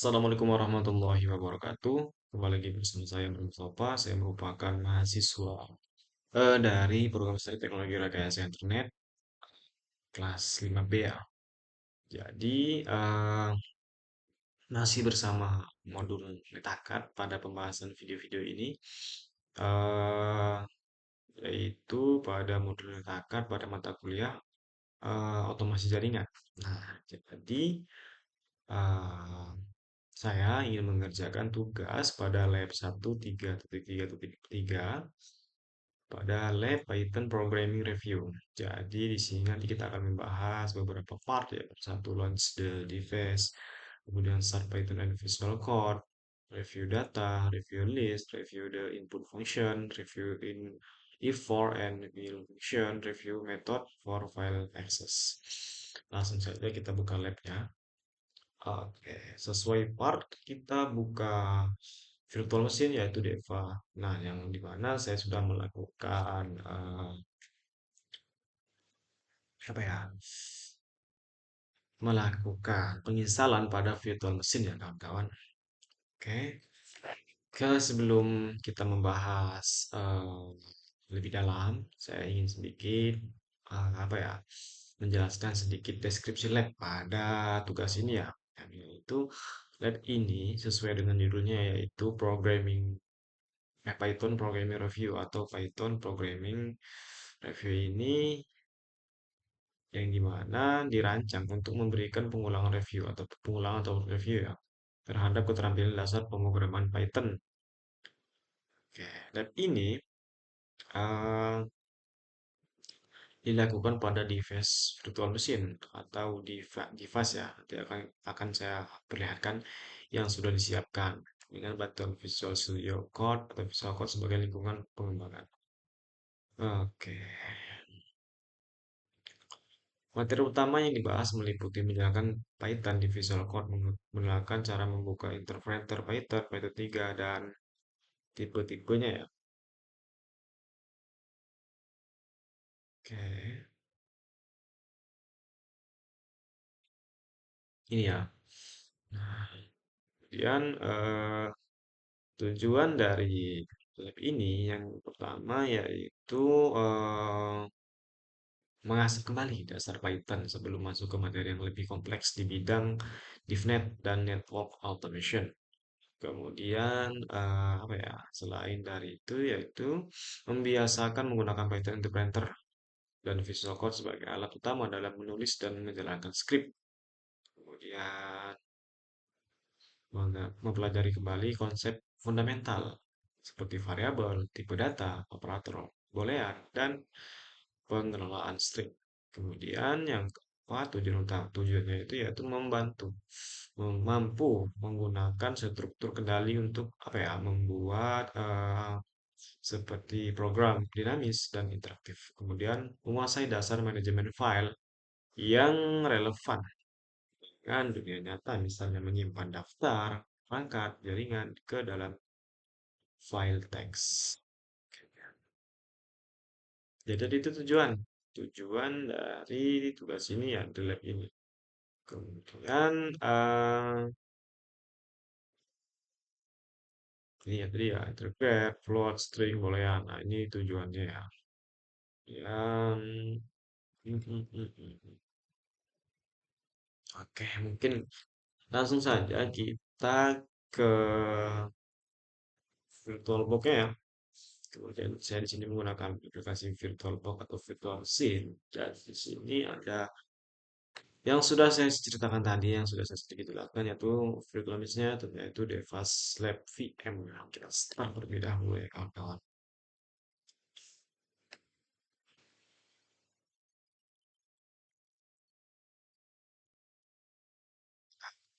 Assalamualaikum warahmatullahi wabarakatuh. Kembali lagi bersama saya Mustafa. Saya merupakan mahasiswa dari program studi teknologi rekayasa internet kelas 5B ya. Jadi masih bersama modul Metacat pada pembahasan video-video ini, eh, yaitu pada modul Metacat pada mata kuliah otomasi jaringan. Nah, jadi eh, saya ingin mengerjakan tugas pada lab 1.3.3.3 pada lab Python Programming Review. Jadi di sini nanti kita akan membahas beberapa part ya. Satu, launch the device, kemudian start Python and Visual Code, review data, review list, review the input function, review in if for and will function, review method for file access. Langsung saja kita buka labnya. Oke, sesuai part kita buka virtual machine yaitu Deva. Nah, yang dimana saya sudah melakukan apa ya, melakukan penginstalan pada virtual machine ya kawan-kawan. Oke, sebelum kita membahas lebih dalam, saya ingin sedikit apa ya, menjelaskan sedikit deskripsi lab pada tugas ini ya. Yaitu lab ini sesuai dengan judulnya yaitu Python Programming Review atau Python Programming Review ini yang dimana dirancang untuk memberikan pengulangan review atau review ya terhadap keterampilan dasar pemrograman Python. Oke, dan ini eh, dilakukan pada device virtual machine atau device ya. Nanti akan saya perlihatkan yang sudah disiapkan dengan bantuan Visual Studio Code atau Visual Code sebagai lingkungan pengembangan. Oke. Materi utama yang dibahas meliputi menjalankan Python di Visual Code, mengenalkan cara membuka interpreter Python, Python 3, dan tipe-tipenya ya. Oke, ini ya. Nah, kemudian tujuan dari lab ini yang pertama yaitu eh, mengasah kembali dasar Python sebelum masuk ke materi yang lebih kompleks di bidang DevNet dan Network Automation. Kemudian apa ya? Selain dari itu yaitu membiasakan menggunakan Python Interpreter dan Visual Code sebagai alat utama dalam menulis dan menjalankan script. Kemudian mempelajari kembali konsep fundamental seperti variabel, tipe data, operator boolean, dan pengelolaan string. Kemudian yang keempat tujuannya itu yaitu membantu mampu menggunakan struktur kendali untuk apa ya membuat seperti program dinamis dan interaktif. Kemudian menguasai dasar manajemen file yang relevan dengan dunia nyata, misalnya menyimpan daftar, perangkat, jaringan ke dalam file teks. Jadi itu tujuan dari tugas ini ya di lab ini. Kemudian ini ya tadi ya interpret, float, string, boolean. Nah ini tujuannya ya. Yang Oke, mungkin langsung saja kita ke VirtualBox-nya ya. Kemudian saya di sini menggunakan aplikasi VirtualBox atau Virtual Scene. Dan di sini ada yang sudah saya ceritakan tadi, yang sudah saya sedikit jelaskan, yaitu virtual machine-nya, yaitu Devas Lab VM. Nah, kita start terlebih dahulu ya kawan-kawan.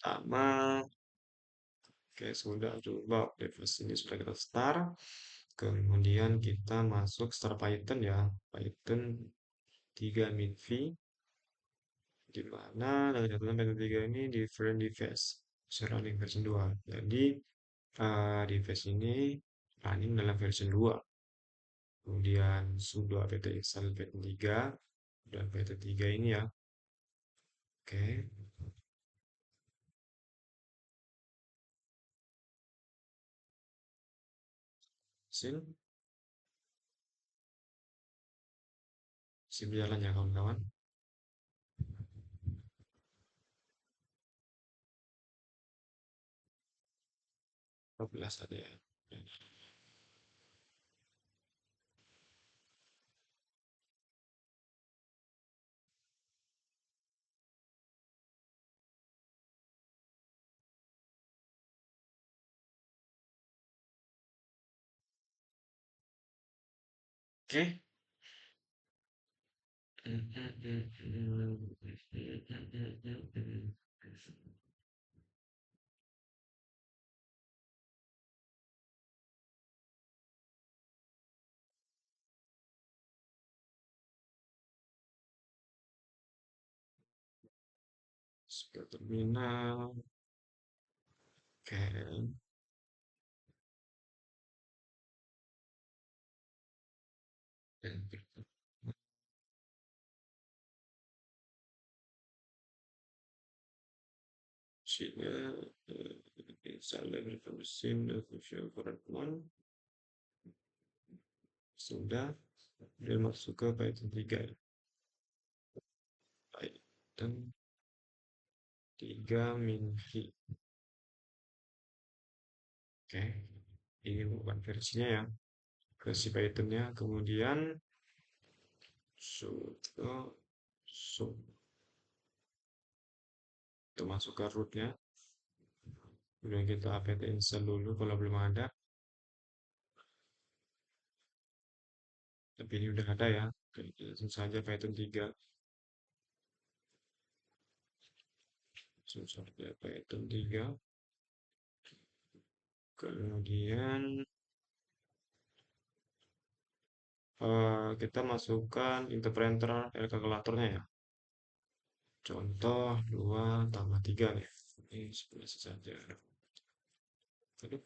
Pertama, oke, sudah coba Devas ini sudah kita start. Kemudian kita masuk start Python ya. Python 3 minv, di mana dengan catatan Python 3 ini different device running version 2. Jadi device ini running dalam version 2. Kemudian sudo apt install Python 3 dan Python 3 ini ya. Oke. Mesin, mesin berjalan ya kawan-kawan. 12 ada ya. Oke. Sebuah terminal. Oke. Dan mesinnya misalnya mesin dan fungsi peran sudah dan masuk ke Python 3 ya. Python 3 Minfi. Oke, ini bukan versinya ya, versi Pythonnya. Kemudian sudo sub itu masuk ke rootnya. Kemudian kita apt install dulu kalau belum ada. Tapi ini udah ada ya. Oke, langsung saja Python 3. Langsung saja Python 3. Kemudian kita masukkan interpreter kalkulatornya ya. Contoh 2 tambah 3 nih. Ini seperti saja. Aduh,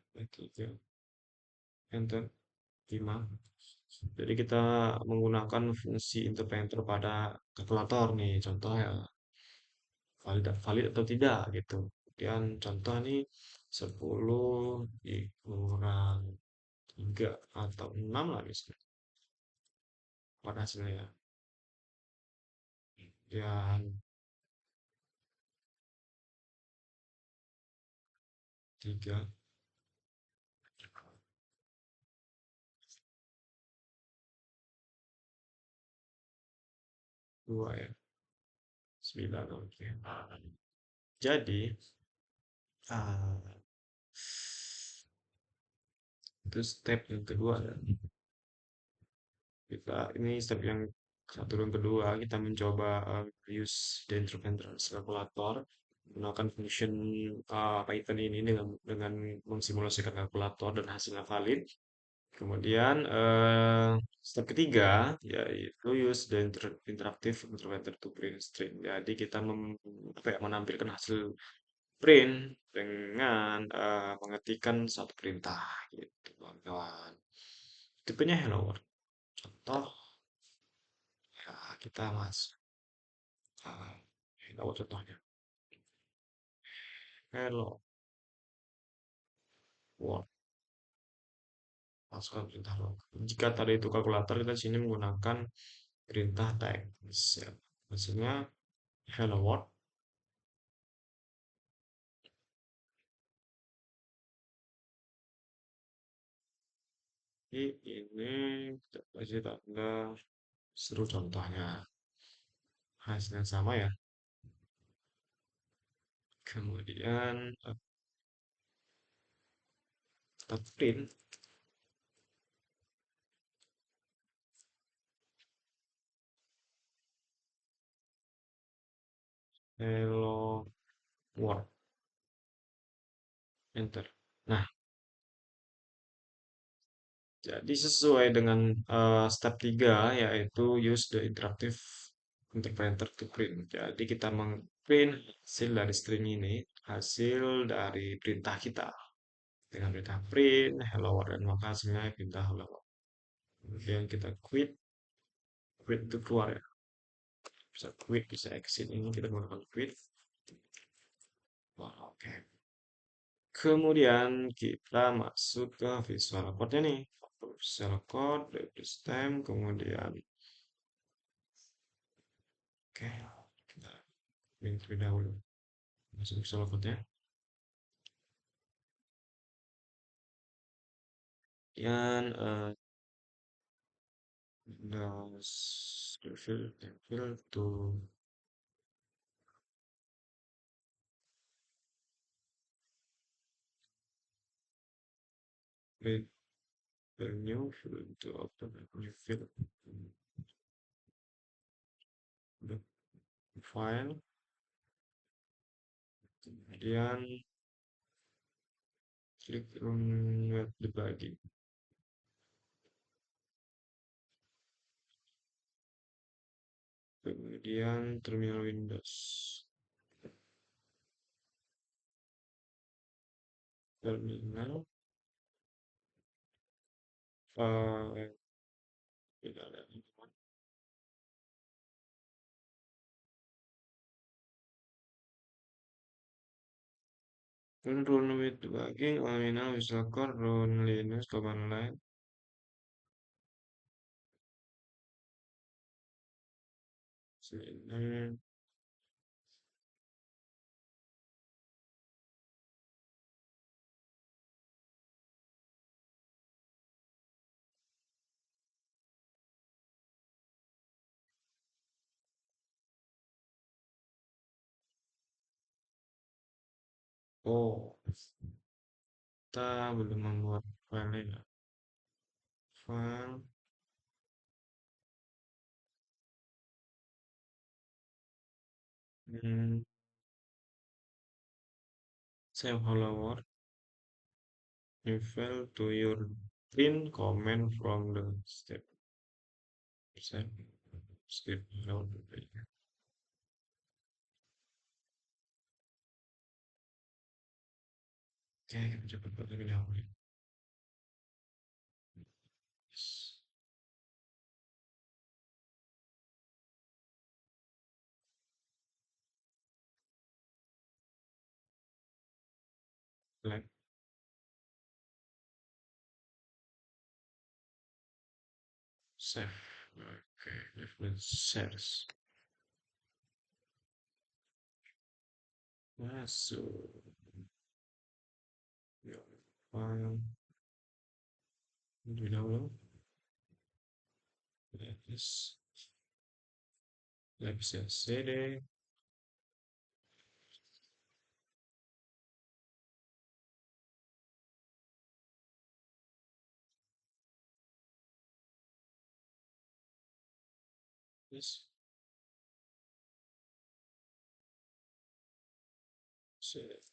3, enter, 5. Jadi kita menggunakan fungsi interpreter pada kalkulator nih. Contoh ya, valid, valid atau tidak gitu. Kemudian contoh nih 10 dikurang 3 atau 6 lah misalnya. Pada hasilnya ya. Dan 3, 2 ya. 9, oke. Jadi, ah, itu step yang kedua ya. Ini step yang satu dan kedua, kita mencoba use the interference calculator menggunakan function Python ini dengan mensimulasikan kalkulator dan hasilnya valid. Kemudian step ketiga yaitu use the interactive interpreter to print string. Jadi kita apa ya, menampilkan hasil print dengan mengetikkan satu perintah gitu kawan-kawan. Tipenya hello world. Contoh ya kita hello world contohnya. Hello world. Masukkan perintah log. Jika tadi itu kalkulator, kita di sini menggunakan perintah text ya. Hasilnya hello world. Ini kita kasih tanda seru contohnya. Hasilnya sama ya. Kemudian kita print hello world. Enter. Nah, jadi sesuai dengan step 3 yaitu use the interactive interpreter to print. Jadi kita mengprint hasil dari string ini, hasil dari perintah kita. Dengan perintah print, hello world, dan maka hasilnya perintah hello world. Kemudian kita quit itu keluar ya. Bisa quit, bisa exit, ini kita menggunakan quit. Wah, oke. Kemudian kita masuk ke visual code-nya nih. Visual code, replace time, kemudian oke, kita link terlebih dahulu. Masuk visual code-nya. Kemudian refill to create a new field to open a new field. The file, kemudian klik run web debugging. Kemudian terminal Windows. Terminal tidak ada run with debugging, terminal visual code, run Linux command line. Sini. Oh, kita belum membuat file ya. File, hmm, save hello world, new file to your print comment from the step. Save, skip, load. Oke, kita coba buat lebih dahulu. Yes. Like, save. Oke, different settings. Masuk. Ya, file. Lebih dahulu. Yes. Nggak bisa CD. Yes. CD.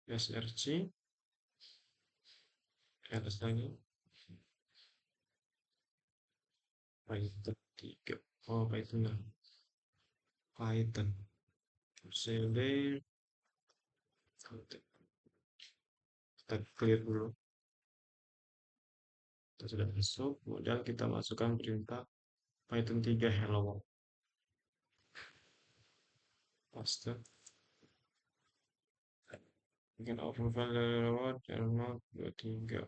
SRC. Atas lagi. Python 3. Oh, Python lah. Python. CD. Kita clear dulu. Kita sudah masuk. Kemudian kita masukkan perintah Python 3 hello world. Paste. Bikin open file hello world. Hello 23.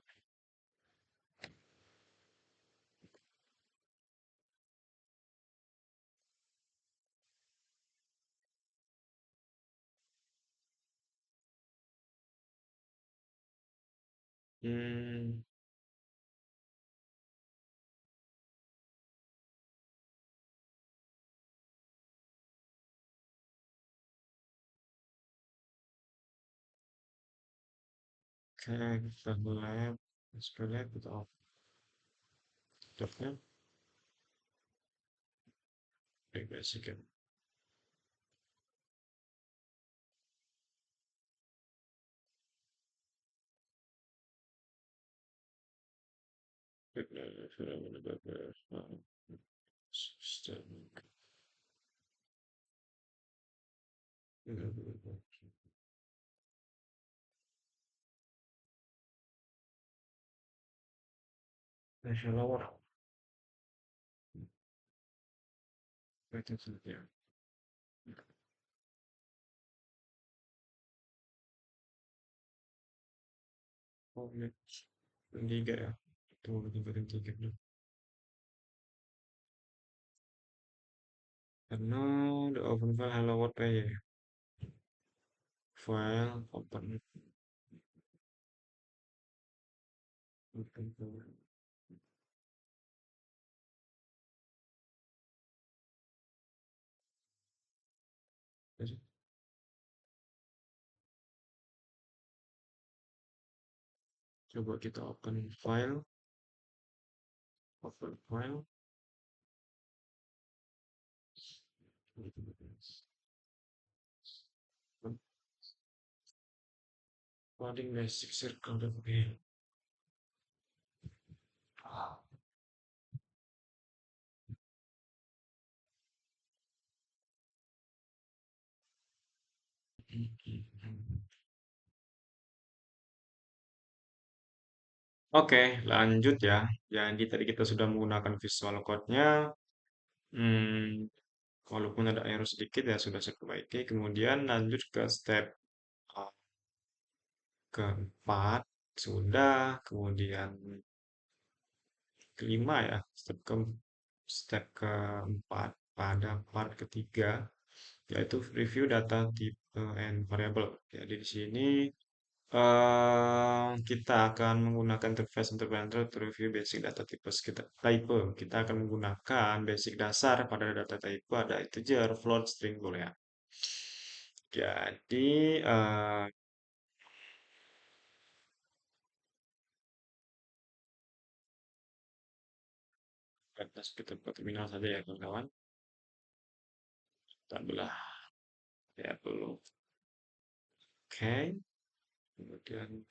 Hmm. Oke, kita lab. Lab kita off. Jobnya. Basic ya. System. Hello World. Itu saja. Oh, ya. Tiga ya. Tuh, tiga dulu. Karena the open file hello world ya. File open. Open file. Jadi, coba kita open file. Open file. Coding basic circle WP. Oke, lanjut ya. Jadi tadi kita sudah menggunakan Visual Code-nya. Hmm, walaupun ada error sedikit ya sudah saya perbaiki. Kemudian lanjut ke step uh, keempat. Sudah. Kemudian kelima ya. Step keempat pada part ketiga. Yaitu review data type and variable. Jadi di sini kita akan menggunakan interface interpreter to review basic data type. Kita akan menggunakan basic dasar pada data type ada integer, float, string, boolean. Jadi kita buat terminal saja ya kawan-kawan. Kita belah ya dulu. Oke. Kemudian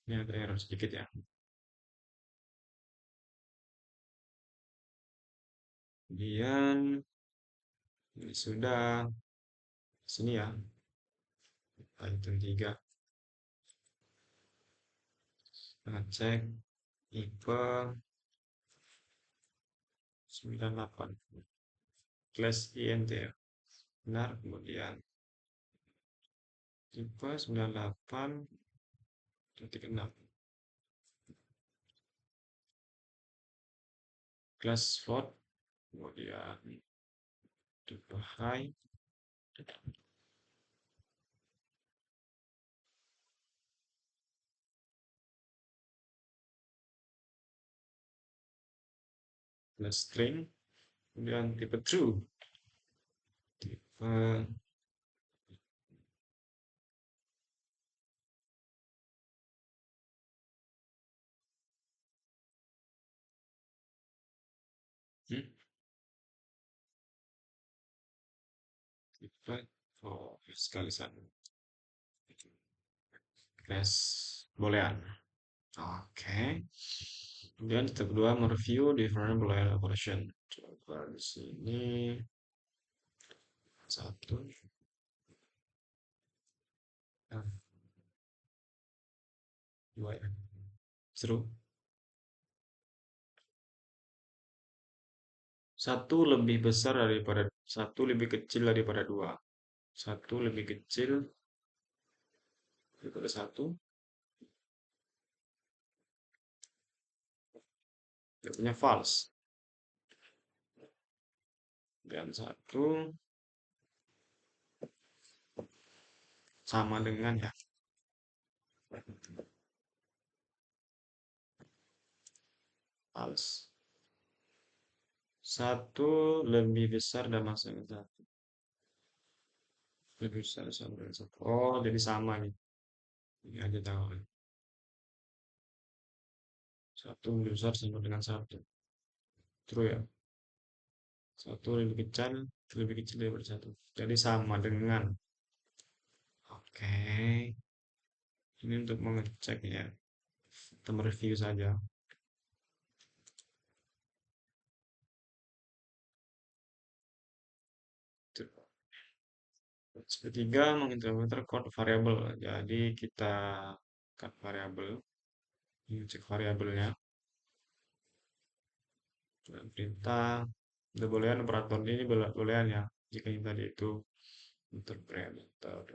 ini ada error sedikit ya. Kemudian ini sudah sini ya. Item 3. Cek tipe 98 class int ya. Benar, kemudian tipe 98.6 class float, kemudian tipe high, class string, kemudian tipe true, tipe hmm, tipe oh sekali satu class boolean. Oke. Kemudian step kedua mereview different boolean operation. Coba di sini satu, nah, dua ya. Seru. Satu lebih kecil daripada dua. Satu lebih kecil daripada satu. Jawabnya false. Dan satu sama dengan ya false. Satu lebih besar dan masuk ke satu. Lebih besar sama dengan satu. Oh, jadi sama nih. Ini aja tahu. Satu lebih besar sama dengan satu. True ya. Satu lebih kecil daripada satu. Jadi sama dengan. Oke. Ini untuk mengecek ya. Kita mereview saja. Ketiga, mengimplementer code variabel. Jadi kita cut variabel, ini cek variabelnya, dan perintah, udah boolean operator ini boolean ya. Jika yang tadi itu interpreter,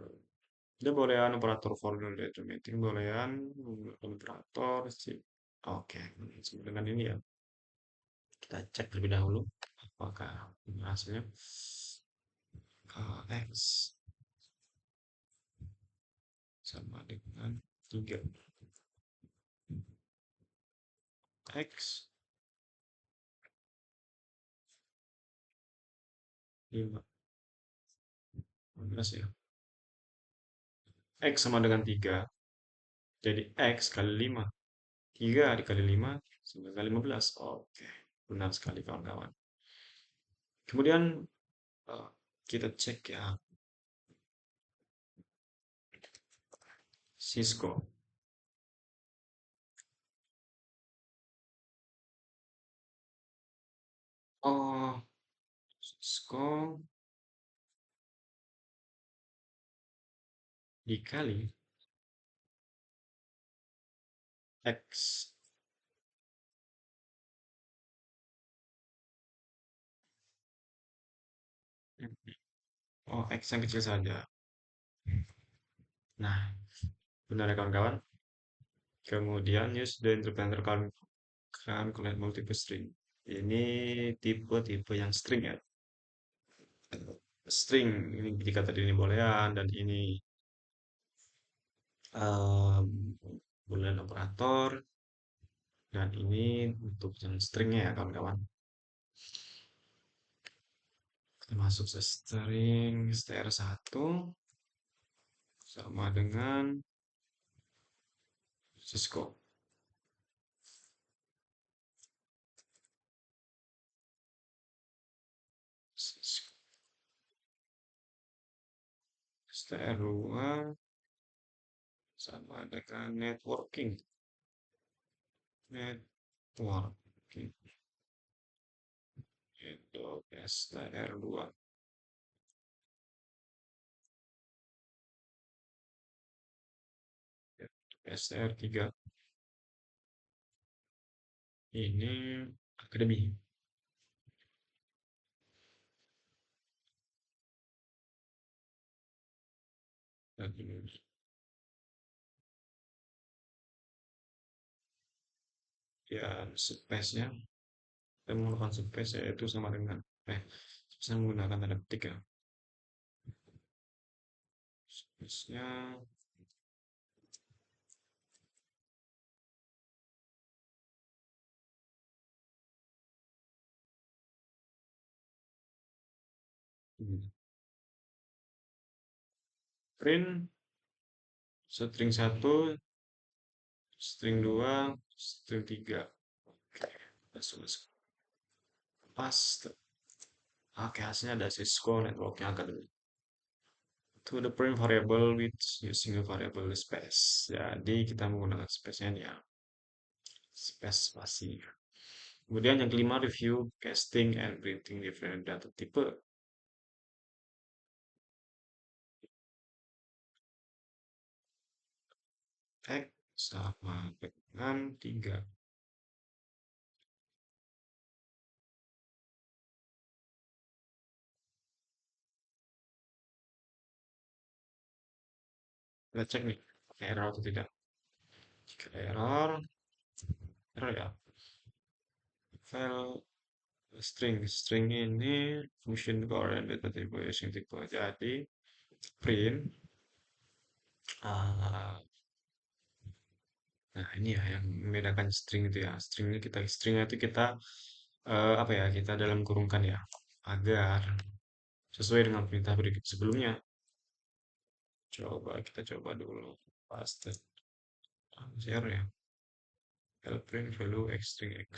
udah boolean operator for the automating boolean operator sih. Oke, sama dengan ini ya. Kita cek terlebih dahulu apakah hasilnya x sama dengan 3 x 5 15 ya. X sama dengan 3. Jadi X kali 5. 3 dikali 5 sama dengan 15. Oke, benar sekali kawan-kawan. Kemudian eh, kita cek ya Cisco. Oh, Cisco dikali X. Oh, X yang kecil saja. Nah, benar ya kawan-kawan. Kemudian use the interpreter calculate multiple string. Ini tipe-tipe yang string ya. String ini jika tadi ini boolean dan ini um, boolean operator dan ini untuk yang stringnya ya kawan-kawan. Kita masuk ke string str1 sama dengan Cisco. str2 sama dengan networking itu str2 str3 ini akademi. Dan ini ya space-nya kita menggunakan space yaitu sama dengan saya menggunakan tanda petik ya space-nya print string 1 string 2 string 3 oke masuk masuk pas oke hasilnya ada Cisco networknya academy to the print variable with using a variable space jadi kita menggunakan space-nya ini ya space spasi kemudian yang kelima review casting and printing different data type X sama dengan 3 kita cek nih error atau tidak jika error ya file string ini function core dan data type using type jadi print ah, nah ini ya yang membedakan string itu ya stringnya itu kita apa ya kita dalam kurungkan ya agar sesuai dengan perintah berikut sebelumnya kita coba dulu paste share ya print value x string x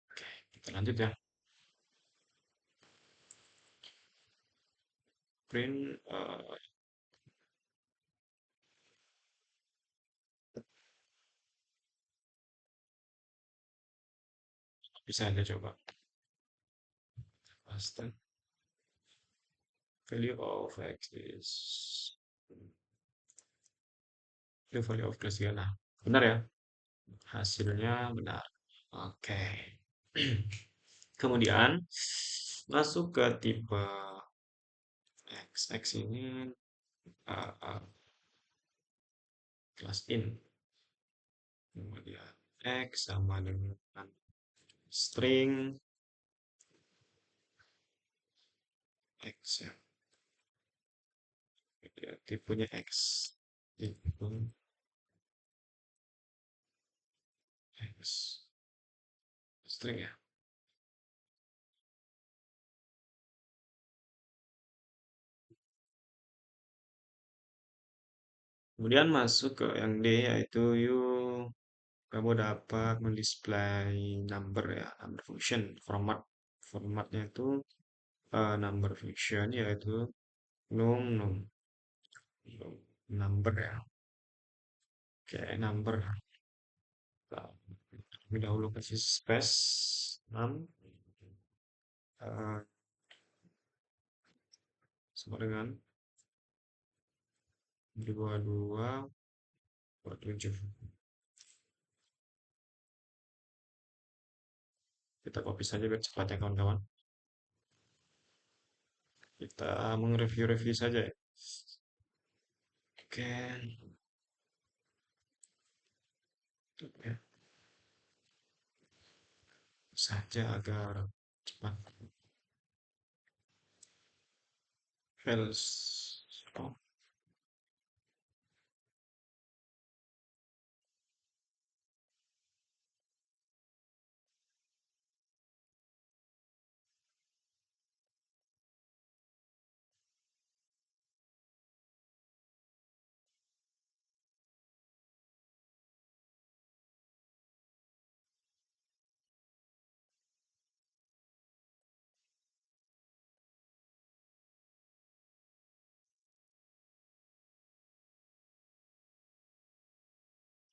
oke kita lanjut ya print bisa aja coba paste Value of X is the value of plus 3. Nah, benar ya. Hasilnya benar. Oke. Kemudian masuk ke tipe X. X ini kelas in. Kemudian X sama dengan string X ya. Kemudian tipenya X. Tipe X. String ya. Kemudian masuk ke yang D, yaitu kamu dapat mendisplay number ya, number function formatnya itu number function, yaitu num num number ya. Oke, number. Nah, terlebih dahulu kasih space 6 eh, sama dengan 22 7. Kita copy saja biar cepat ya kawan-kawan. Kita mengreview-review saja ya. Oke. Ya, saja agar cepat. Files. Oh,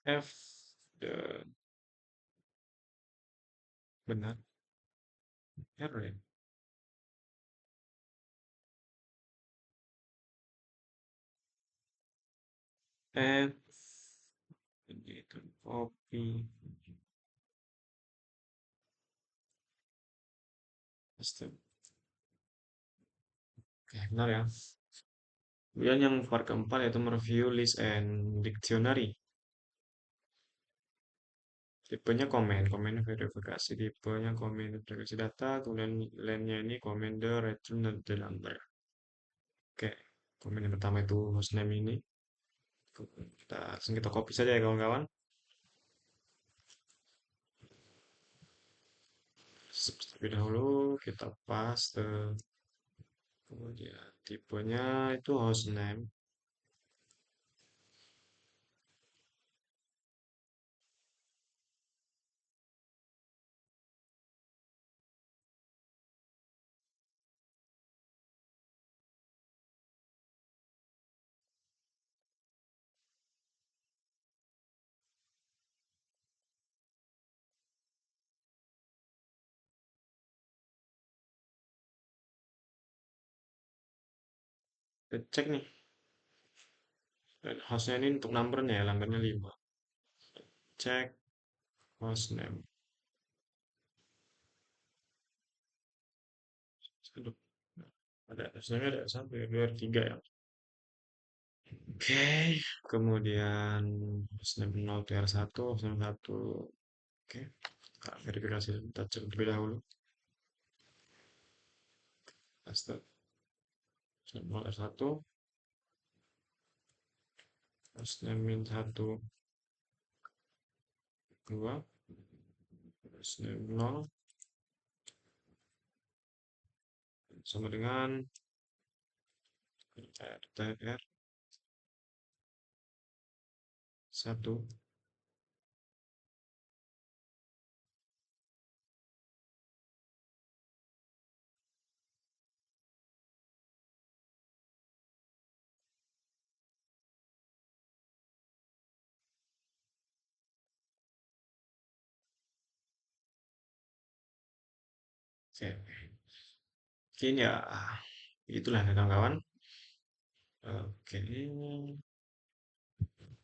F the benar error ya. F itu copy paste. Oke, benar ya. Kemudian yang part keempat yaitu mereview list and dictionary. Tipenya komen, komen verifikasi, tipenya komen verifikasi data, kemudian lainnya ini komen the return the number. Oke, komen yang pertama itu hostname ini. Kita copy saja ya kawan-kawan. Terlebih dahulu kita paste, kemudian tipenya itu hostname. Kita cek nih, dan hostnya ini untuk numbernya ya, numbernya 5. Cek hostname. Aduh, ada hostname ada satu ya, dua, tiga ya. Oke, kemudian hostname 0 TR1, hostname 1. Oke, kita verifikasi, kita cek terlebih dahulu. Paste, hostname 0 R1, hostname 1, 2, hostname 0, sama dengan RTR 1. Oke, mungkin ya Itulah kawan-kawan. Oke.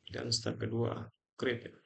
Dan step kedua, create.